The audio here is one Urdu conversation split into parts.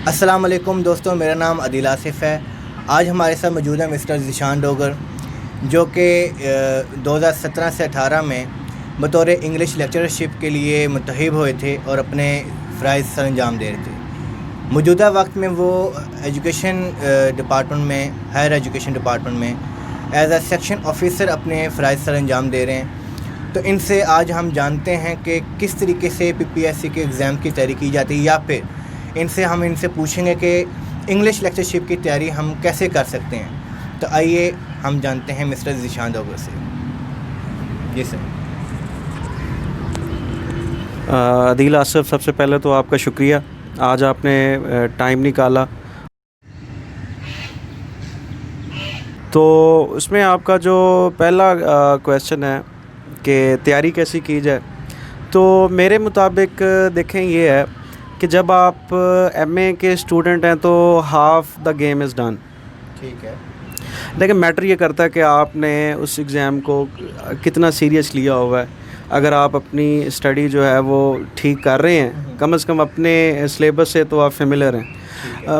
السلام علیکم دوستوں، میرا نام عدیل آصف ہے۔ آج ہمارے ساتھ موجود ہے مسٹر ذیشان ڈوگر، جو کہ 2017 سے 18 میں بطور انگلش لیکچرشپ کے لیے منتخب ہوئے تھے اور اپنے فرائض سر انجام دے رہے تھے۔ موجودہ وقت میں وہ ایجوکیشن ڈپارٹمنٹ میں، ہائر ایجوکیشن ڈپارٹمنٹ میں ایز اے سیکشن آفیسر اپنے فرائض سر انجام دے رہے ہیں۔ تو ان سے آج ہم جانتے ہیں کہ کس طریقے سے PPSC کے ایگزام کی تیاری کی جاتی ہے، یا پھر ان سے پوچھیں گے کہ انگلش لیکچرشپ کی تیاری ہم کیسے کر سکتے ہیں۔ تو آئیے ہم جانتے ہیں مسٹر ذیشان ڈوگر سے۔ جی سر۔ عدیل آصف، سب سے پہلے تو آپ کا شکریہ، آج آپ نے ٹائم نکالا۔ تو اس میں آپ کا جو پہلا کویشچن ہے کہ تیاری کیسی کی جائے، تو میرے مطابق دیکھیں یہ ہے کہ جب آپ MA کے اسٹوڈنٹ ہیں تو half the game is done. ٹھیک ہے، لیکن میٹر یہ کرتا ہے کہ آپ نے اس ایگزام کو کتنا سیریس لیا ہوا ہے۔ اگر آپ اپنی اسٹڈی جو ہے وہ ٹھیک کر رہے ہیں، کم از کم اپنے سلیبس سے تو آپ فیملر ہیں۔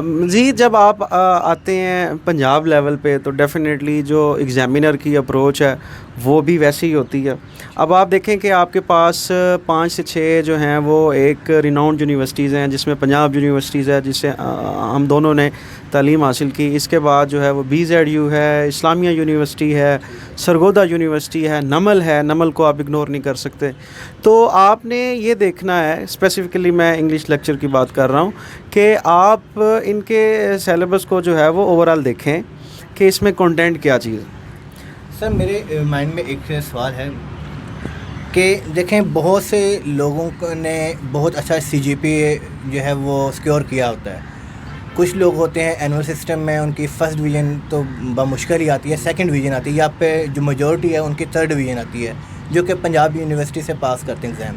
مزید جب آپ آتے ہیں پنجاب لیول پہ تو ڈیفینیٹلی جو ایگزامینر کی اپروچ ہے وہ بھی ویسی ہی ہوتی ہے۔ اب آپ دیکھیں کہ آپ کے پاس 5 سے 6 جو ہیں وہ ایک ریناؤنڈ یونیورسٹیز ہیں، جس میں پنجاب یونیورسٹیز ہے، جس سے ہم دونوں نے تعلیم حاصل کی۔ اس کے بعد جو ہے وہ BZU ہے، اسلامیہ یونیورسٹی ہے، سرگودا یونیورسٹی ہے، نمل ہے، نمل کو آپ اگنور نہیں کر سکتے۔ تو آپ نے یہ دیکھنا ہے، اسپیسیفکلی میں انگلش لیکچر کی بات کر رہا ہوں، کہ آپ ان کے سیلیبس کو جو ہے وہ اوورآل دیکھیں کہ اس میں کنٹینٹ کیا چیز ہے۔ سر میرے مائنڈ میں ایک سوال ہے کہ دیکھیں بہت سے لوگوں نے بہت اچھا CGPA جو ہے وہ سیکیور کیا ہوتا ہے۔ کچھ لوگ ہوتے ہیں اینول سسٹم میں ان کی فرسٹ ڈویژن تو بمشکل ہی آتی ہے، سیکنڈ ڈویژن آتی ہے، یا پہ جو میجورٹی ہے ان کی تھرڈ ڈویژن آتی ہے، جو کہ پنجاب یونیورسٹی سے پاس کرتے ہیں ایگزام۔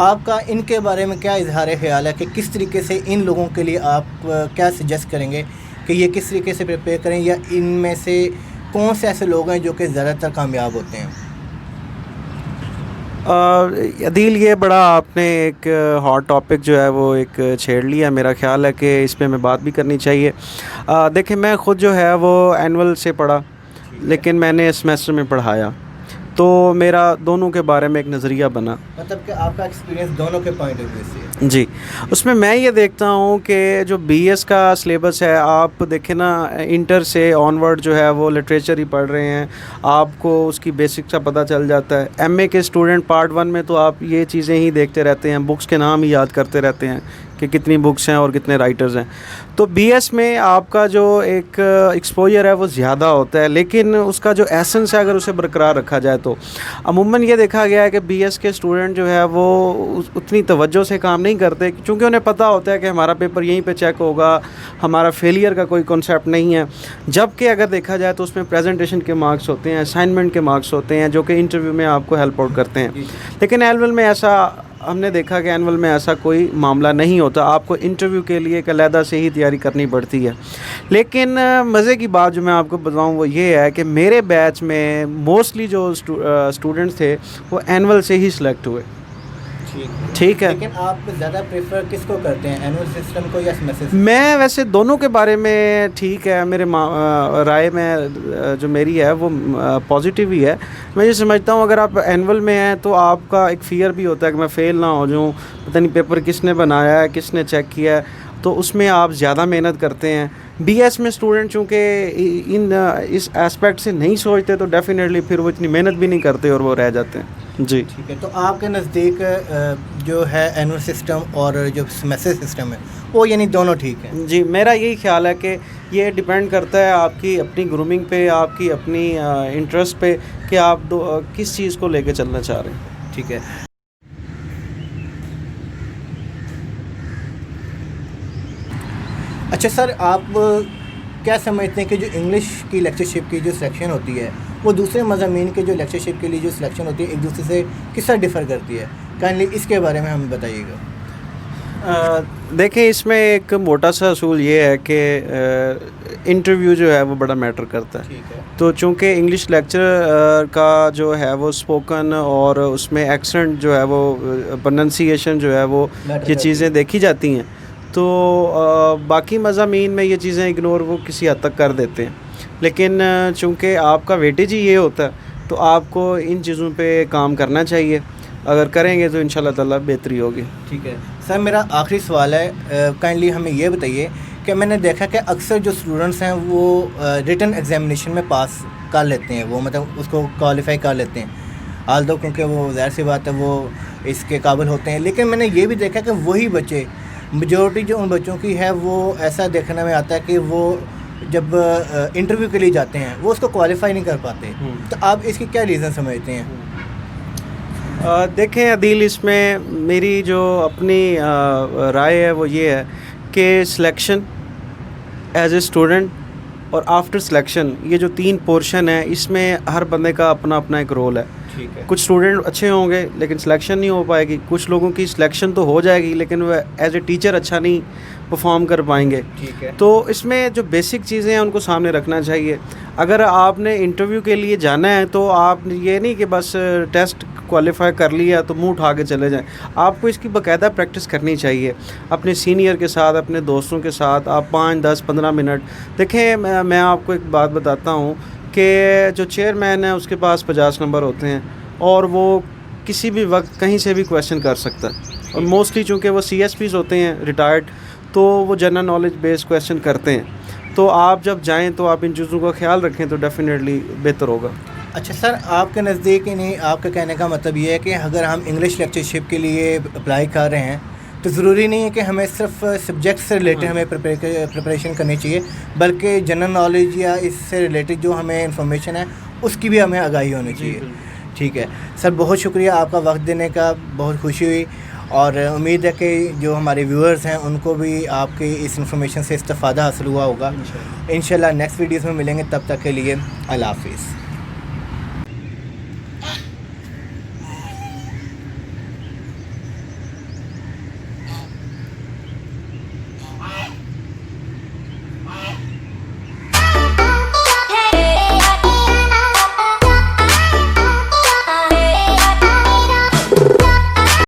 آپ کا ان کے بارے میں کیا اظہار خیال ہے کہ کس طریقے سے ان لوگوں کے لیے آپ کیا سجیسٹ کریں گے کہ یہ کس طریقے سے پریپیئر کریں، یا ان میں سے کون سے ایسے لوگ ہیں جو کہ زیادہ تر کامیاب ہوتے ہیں؟ عدیل، یہ بڑا آپ نے ایک ہاٹ ٹاپک جو ہے وہ ایک چھیڑ لیا۔ میرا خیال ہے کہ اس پہ میں بات بھی کرنی چاہیے۔ دیکھیں، میں خود جو ہے وہ اینول سے پڑھا، لیکن میں نے سیمیسٹر میں پڑھایا، تو میرا دونوں کے بارے میں ایک نظریہ بنا۔ مطلب کہ آپ کا ایکسپیرینس دونوں کے پوائنٹ آف ویو سے ہے۔ جی، اس میں یہ دیکھتا ہوں کہ جو BS کا سلیبس ہے، آپ دیکھیں نا، انٹر سے آن ورڈ جو ہے وہ لٹریچر ہی پڑھ رہے ہیں، آپ کو اس کی بیسک کا پتہ چل جاتا ہے۔ MA کے اسٹوڈنٹ پارٹ 1 میں تو آپ یہ چیزیں ہی دیکھتے رہتے ہیں، بکس کے نام ہی یاد کرتے رہتے ہیں کہ کتنی بکس ہیں اور کتنے رائٹرز ہیں۔ تو BS میں آپ کا جو ایک ایکسپوجر ہے وہ زیادہ ہوتا ہے، لیکن اس کا جو ایسنس ہے اگر اسے برقرار رکھا جائے تو عموماً یہ دیکھا گیا ہے کہ BS کے اسٹوڈنٹ جو ہے وہ اتنی توجہ سے کام نہیں کرتے، چونکہ انہیں پتہ ہوتا ہے کہ ہمارا پیپر یہیں پہ چیک ہوگا، ہمارا فیلئر کا کوئی کنسیپٹ نہیں ہے۔ جبکہ اگر دیکھا جائے تو اس میں پریزنٹیشن کے مارکس ہوتے ہیں، اسائنمنٹ کے مارکس ہوتے ہیں، جو کہ انٹرویو میں آپ کو ہیلپ آؤٹ کرتے ہیں۔ لیکن اینول میں ایسا ہم نے دیکھا کہ اینول میں ایسا کوئی معاملہ نہیں ہوتا، آپ کو انٹرویو کے لیے ایک علیحدہ سے ہی تیاری کرنی پڑتی ہے۔ لیکن مزے کی بات جو میں آپ کو بتاؤں وہ یہ ہے کہ میرے بیچ میں موسٹلی جو اسٹوڈنٹس تھے وہ اینول سے ہی سلیکٹ ہوئے۔ ٹھیک ہے، لیکن آپ زیادہ پریفر کس کو کرتے ہیں، اینول سسٹم کو یا سیمیسٹر؟ میں ویسے دونوں کے بارے میں ٹھیک ہے، میرے رائے میں جو میری ہے وہ پازیٹیو ہی ہے۔ میں یہ سمجھتا ہوں اگر آپ اینول میں ہیں تو آپ کا ایک فیئر بھی ہوتا ہے کہ میں فیل نہ ہو جاؤں، پتہ نہیں پیپر کس نے بنایا ہے، کس نے چیک کیا ہے، تو اس میں آپ زیادہ محنت کرتے ہیں۔ BS میں اسٹوڈنٹ چونکہ اس ایسپیکٹ سے نہیں سوچتے تو ڈیفینیٹلی پھر وہ اتنی محنت بھی نہیں کرتے اور وہ رہ جاتے ہیں۔ جی ٹھیک ہے، تو آپ کے نزدیک جو ہے اینول سسٹم اور جو سیمیسٹر سسٹم ہے وہ یعنی دونوں ٹھیک ہیں؟ جی، میرا یہی خیال ہے کہ یہ ڈیپینڈ کرتا ہے آپ کی اپنی گرومنگ پہ، آپ کی اپنی انٹرسٹ پہ کہ آپ کس چیز کو لے کے چلنا چاہ رہے ہیں۔ ٹھیک ہے۔ اچھا سر، آپ کیا سمجھتے ہیں کہ جو انگلش کی لیکچرشپ کی جو سلیکشن ہوتی ہے وہ دوسرے مضامین کے جو لیکچرشپ کے لیے جو سلیکشن ہوتی ہے ایک دوسرے سے کس طرح ڈفر کرتی ہے؟ کائنڈلی اس کے بارے میں ہمیں بتائیے گا۔ دیکھیں، اس میں ایک موٹا سا اصول یہ ہے کہ انٹرویو جو ہے وہ بڑا میٹر کرتا ہے۔ ٹھیک ہے، تو چونکہ انگلش لیکچر کا جو ہے وہ اسپوکن اور اس میں ایکسنٹ جو ہے وہ پرننسیشن جو ہے وہ یہ چیزیں دیکھی جاتی ہیں، تو باقی مضامین میں یہ چیزیں اگنور وہ کسی حد تک کر دیتے ہیں، لیکن چونکہ آپ کا ویٹیج ہی یہ ہوتا ہے تو آپ کو ان چیزوں پہ کام کرنا چاہیے. اگر کریں گے تو ان شاء اللہ تعالیٰ بہتری ہوگی. ٹھیک ہے سر، میرا آخری سوال ہے، کائنڈلی ہمیں یہ بتائیے کہ میں نے دیکھا کہ اکثر جو اسٹوڈنٹس ہیں وہ ریٹن ایگزامینیشن میں پاس کر لیتے ہیں، وہ مطلب اس کو کوالیفائی کر لیتے ہیں، آلدو کیونکہ وہ ظاہر سی بات ہے وہ اس کے قابل ہوتے ہیں. لیکن میں نے یہ بھی دیکھا کہ وہی بچے، میجورٹی جو ان بچوں کی ہے، وہ ایسا دیکھنے میں آتا ہے کہ وہ جب انٹرویو کے لیے جاتے ہیں وہ اس کو کوالیفائی نہیں کر پاتے. تو آپ اس کی کیا ریزن سمجھتے ہیں؟ دیکھیں عدیل، اس میں میری جو اپنی رائے ہے وہ یہ ہے کہ سلیکشن ایز اے اسٹوڈنٹ اور آفٹر سلیکشن، یہ جو 3 پورشن ہے، اس میں ہر بندے کا اپنا اپنا ایک رول ہے. ٹھیک ہے. کچھ اسٹوڈنٹ اچھے ہوں گے لیکن سلیکشن نہیں ہو پائے گی، کچھ لوگوں کی سلیکشن تو ہو جائے گی لیکن وہ ایز اے ٹیچر اچھا نہیں پرفارم کر پائیں گے. ٹھیک ہے. تو اس میں جو بیسک چیزیں ہیں ان کو سامنے رکھنا چاہیے. اگر آپ نے انٹرویو کے لیے جانا ہے تو آپ یہ نہیں کہ بس ٹیسٹ کوالیفائی کر لیا تو منہ اٹھا کے چلے جائیں. آپ کو اس کی باقاعدہ پریکٹس کرنی چاہیے اپنے سینئر کے ساتھ، اپنے دوستوں کے ساتھ. آپ 5 10 15 منٹ دیکھیں. میں آپ کو ایک بات بتاتا ہوں کہ جو چیئرمین ہے اس کے پاس 50 نمبر ہوتے ہیں اور وہ کسی بھی وقت کہیں سے بھی کویشچن کر سکتا ہے. اور موسٹلی چونکہ وہ CSPs ہوتے ہیں ریٹائرڈ، تو وہ جنرل نالج بیسڈ کویشچن کرتے ہیں. تو آپ جب جائیں تو آپ ان چیزوں کا خیال رکھیں تو ڈیفینیٹلی بہتر ہوگا. اچھا سر، آپ کے نزدیک یعنی آپ کے کہنے کا مطلب یہ ہے کہ اگر ہم انگلش لیکچرشپ کے لیے اپلائی کر رہے ہیں تو ضروری نہیں ہے کہ ہمیں صرف سبجیکٹ سے ریلیٹڈ ہمیں پریپریشن کرنی چاہیے، بلکہ جنرل نالج یا اس سے ریلیٹڈ جو ہمیں انفارمیشن ہے اس کی بھی ہمیں آگاہی ہونی چاہیے. ٹھیک ہے سر، بہت شکریہ آپ کا وقت دینے کا، بہت خوشی ہوئی، اور امید ہے کہ جو ہمارے ویورز ہیں ان کو بھی آپ کی اس انفارمیشن سے استفادہ حاصل ہوا ہوگا. انشاءاللہ نیکسٹ ویڈیوز میں ملیں گے، تب تک کے لیے اللہ حافظ.